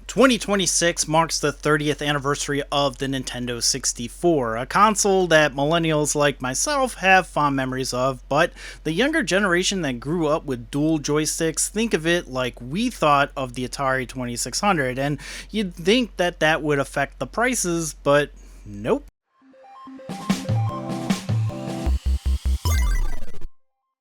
2026 marks the 30th anniversary of the Nintendo 64, a console that millennials like myself have fond memories of, but the younger generation that grew up with dual joysticks think of it like we thought of the Atari 2600, and you'd think that that would affect the prices, but nope.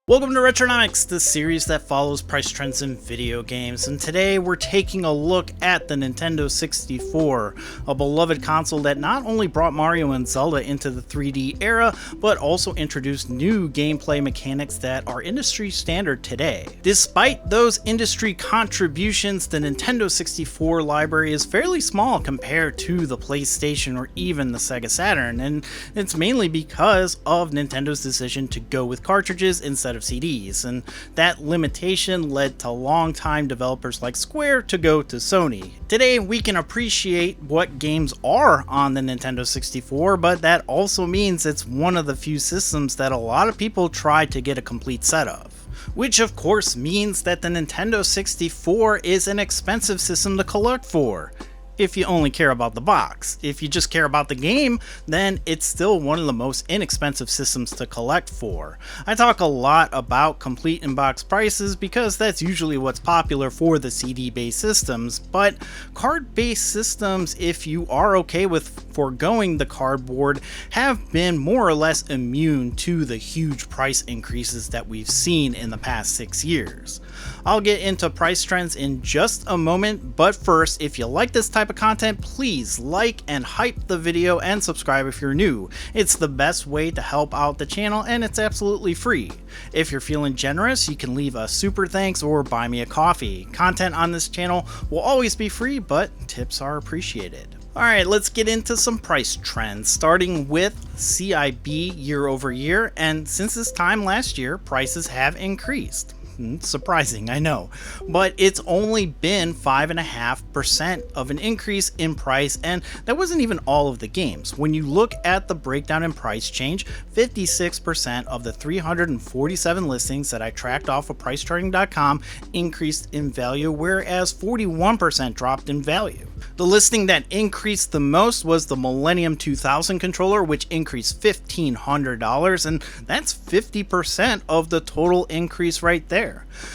Welcome to Retronomics, the series that follows price trends in video games, and today we're taking a look at the Nintendo 64, a beloved console that not only brought Mario and Zelda into the 3D era, but also introduced new gameplay mechanics that are industry standard today. Despite those industry contributions, the Nintendo 64 library is fairly small compared to the PlayStation or even the Sega Saturn, and it's mainly because of Nintendo's decision to go with cartridges instead of CDs, and that limitation led to longtime developers like Square to go to Sony. Today we can appreciate what games are on the Nintendo 64, but that also means it's one of the few systems that a lot of people try to get a complete set of. Which of course means that the Nintendo 64 is an expensive system to collect for. If you only care about the box. If you just care about the game, then it's still one of the most inexpensive systems to collect for. I talk a lot about complete in-box prices because that's usually what's popular for the CD-based systems, but card-based systems, if you are okay with foregoing the cardboard, have been more or less immune to the huge price increases that we've seen in the past 6 years. I'll get into price trends in just a moment, but first, if you like this type of content, please like and hype the video and subscribe if you're new. It's the best way to help out the channel and it's absolutely free. If you're feeling generous, you can leave a super thanks or buy me a coffee. Content on this channel will always be free, but tips are appreciated. Alright, let's get into some price trends, starting with CIB year over year, and since this time last year, prices have increased. Surprising, I know, but it's only been 5.5% of an increase in price, and that wasn't even all of the games. When you look at the breakdown in price change, 56% of the 347 listings that I tracked off of pricecharting.com increased in value, whereas 41% dropped in value. The listing that increased the most was the Millennium 2000 controller, which increased $1,500, and that's 50% of the total increase right there.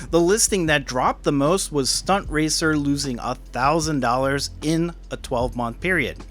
The listing that dropped the most was Stunt Racer, losing $1,000 in a 12-month period.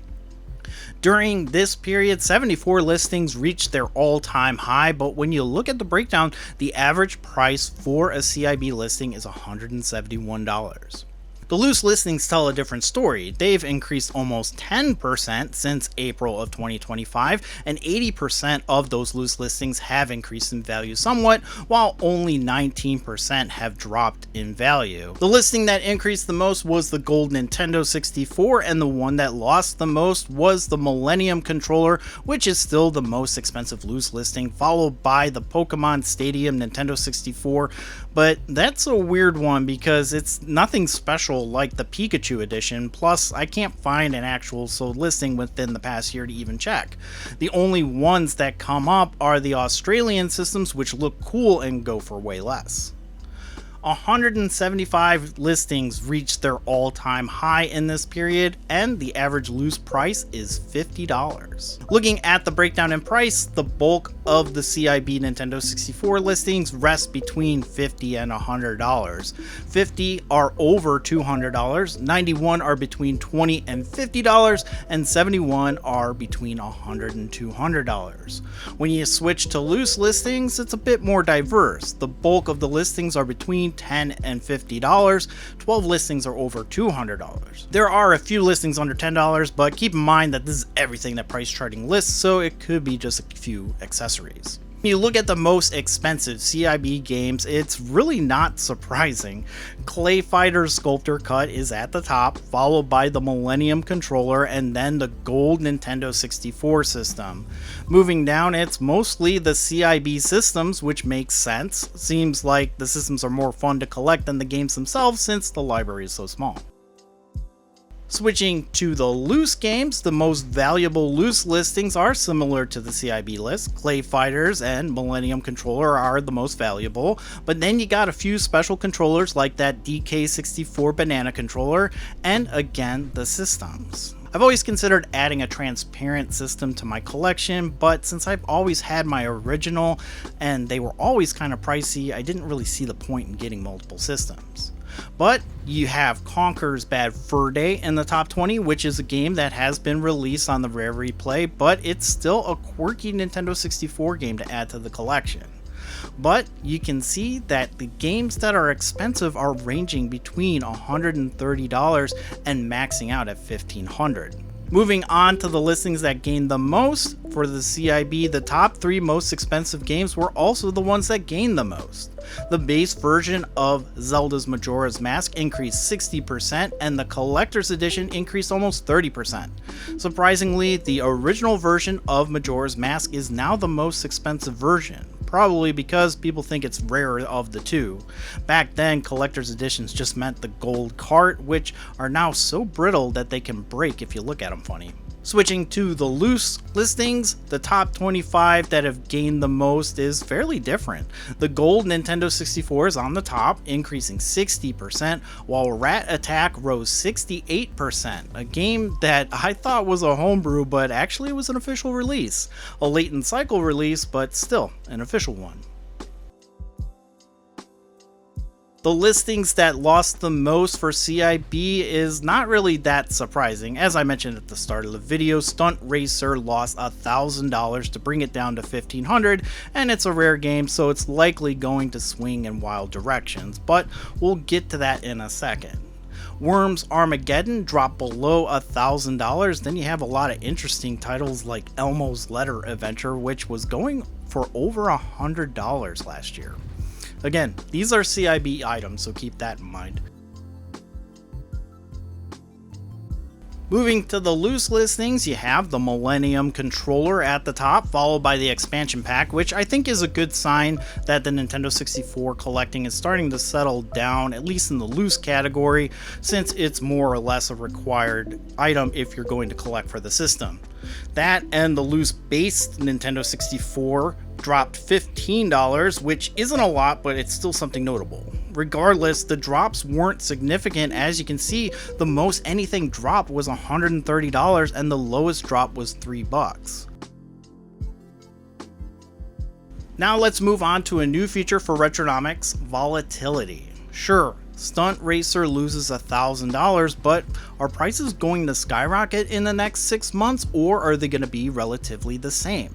During this period, 74 listings reached their all-time high, but when you look at the breakdown, the average price for a CIB listing is $171. The loose listings tell a different story. They've increased almost 10% since April of 2025, and 80% of those loose listings have increased in value somewhat, while only 19% have dropped in value. The listing that increased the most was the gold Nintendo 64, and the one that lost the most was the Millennium controller, which is still the most expensive loose listing, followed by the Pokemon Stadium Nintendo 64, but that's a weird one because it's nothing special like the Pikachu edition, plus I can't find an actual sold listing within the past year to even check. The only ones that come up are the Australian systems, which look cool and go for way less. 175 listings reached their all-time high in this period, and the average loose price is $50. Looking at the breakdown in price, the bulk of the CIB Nintendo 64 listings rest between $50 and $100. 50 are over $200, 91 are between $20 and $50, and 71 are between $100 and $200. When you switch to loose listings, it's a bit more diverse. The bulk of the listings are between $10 and $50, 12 listings are over $200. There are a few listings under $10, but keep in mind that this is everything that price charting lists, so it could be just a few accessories. When you look at the most expensive CIB games, it's really not surprising. ClayFighter's Sculptor cut is at the top, followed by the Millennium controller and then the gold Nintendo 64 system. Moving down, it's mostly the CIB systems, which makes sense. Seems like the systems are more fun to collect than the games themselves since the library is so small. Switching to the loose games, the most valuable loose listings are similar to the CIB list. ClayFighters and Millennium controller are the most valuable, but then you got a few special controllers like that DK64 banana controller, and again, the systems. I've always considered adding a transparent system to my collection, but since I've always had my original and they were always kind of pricey, I didn't really see the point in getting multiple systems. But you have Conker's Bad Fur Day in the top 20, which is a game that has been released on the Rare Replay, but it's still a quirky Nintendo 64 game to add to the collection. But you can see that the games that are expensive are ranging between $130 and maxing out at $1,500. Moving on to the listings that gained the most, for the CIB, the top 3 most expensive games were also the ones that gained the most. The base version of Zelda's Majora's Mask increased 60%, and the collector's edition increased almost 30%. Surprisingly, the original version of Majora's Mask is now the most expensive version, probably because people think it's rarer of the two. Back then, collector's editions just meant the gold cart, which are now so brittle that they can break if you look at them funny. Switching to the loose listings, the top 25 that have gained the most is fairly different. The gold Nintendo 64 is on the top, increasing 60%, while Rat Attack rose 68%, a game that I thought was a homebrew, but actually was an official release. A late in cycle release, but still an official one. The listings that lost the most for CIB is not really that surprising. As I mentioned at the start of the video, Stunt Racer lost $1,000 to bring it down to $1,500, and it's a rare game, so it's likely going to swing in wild directions, but we'll get to that in a second. Worms Armageddon dropped below $1,000. Then you have a lot of interesting titles like Elmo's Letter Adventure, which was going for over $100 last year. Again, these are CIB items, so keep that in mind. Moving to the loose listings, you have the Millennium controller at the top, followed by the expansion pack, which I think is a good sign that the Nintendo 64 collecting is starting to settle down, at least in the loose category, since it's more or less a required item if you're going to collect for the system. That and the loose base Nintendo 64 dropped $15, which isn't a lot, but it's still something notable. Regardless, the drops weren't significant. As you can see, the most anything dropped was $130 and the lowest drop was $3. Now let's move on to a new feature for Retronomics, Volatility. Sure, Stunt Racer loses $1,000, but are prices going to skyrocket in the next 6 months, or are they going to be relatively the same?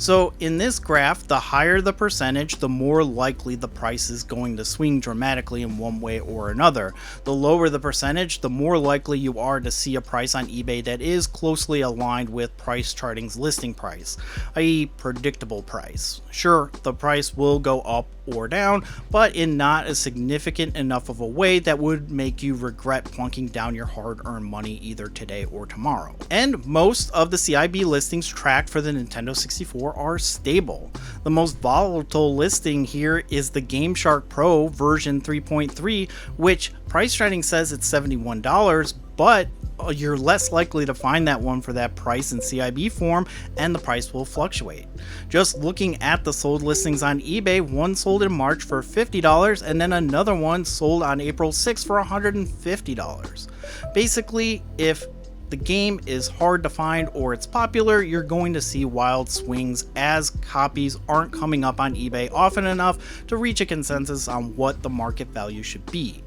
So in this graph, the higher the percentage, the more likely the price is going to swing dramatically in one way or another. The lower the percentage, the more likely you are to see a price on eBay that is closely aligned with Price Charting's listing price, i.e. predictable price. Sure, the price will go up or down, but in not a significant enough of a way that would make you regret plunking down your hard-earned money either today or tomorrow. And most of the CIB listings tracked for the Nintendo 64 are stable. The most volatile listing here is the GameShark Pro version 3.3, which Price Charting says it's $71, but you're less likely to find that one for that price in CIB form, and the price will fluctuate. Just looking at the sold listings on eBay, one sold in March for $50 and then another one sold on April 6th for $150. Basically, if the game is hard to find or it's popular, you're going to see wild swings as copies aren't coming up on eBay often enough to reach a consensus on what the market value should be.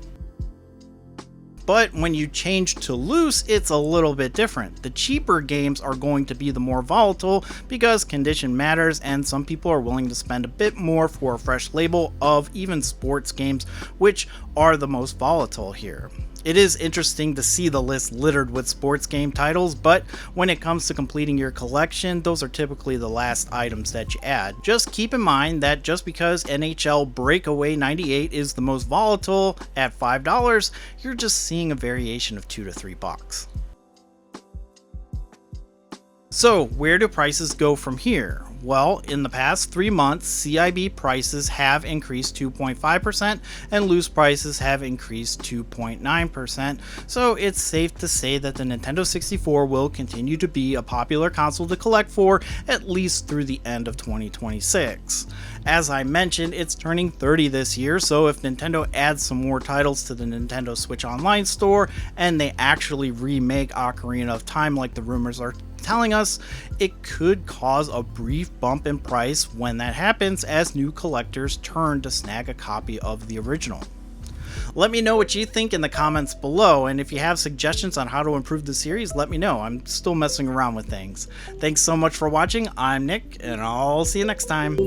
But when you change to loose, it's a little bit different. The cheaper games are going to be the more volatile because condition matters, and some people are willing to spend a bit more for a fresh label of even sports games, which are the most volatile here. It is interesting to see the list littered with sports game titles, but when it comes to completing your collection, those are typically the last items that you add. Just keep in mind that just because NHL Breakaway 98 is the most volatile at $5, you're just seeing a variation of $2 to $3. So where do prices go from here? Well, in the past 3 months, CIB prices have increased 2.5% and loose prices have increased 2.9%, so it's safe to say that the Nintendo 64 will continue to be a popular console to collect for at least through the end of 2026. As I mentioned, it's turning 30 this year, so if Nintendo adds some more titles to the Nintendo Switch Online store and they actually remake Ocarina of Time like the rumors are telling us, it could cause a brief bump in price when that happens as new collectors turn to snag a copy of the original. Let me know what you think in the comments below, and if you have suggestions on how to improve the series, let me know. I'm still messing around with things. Thanks so much for watching. I'm Nick, and I'll see you next time.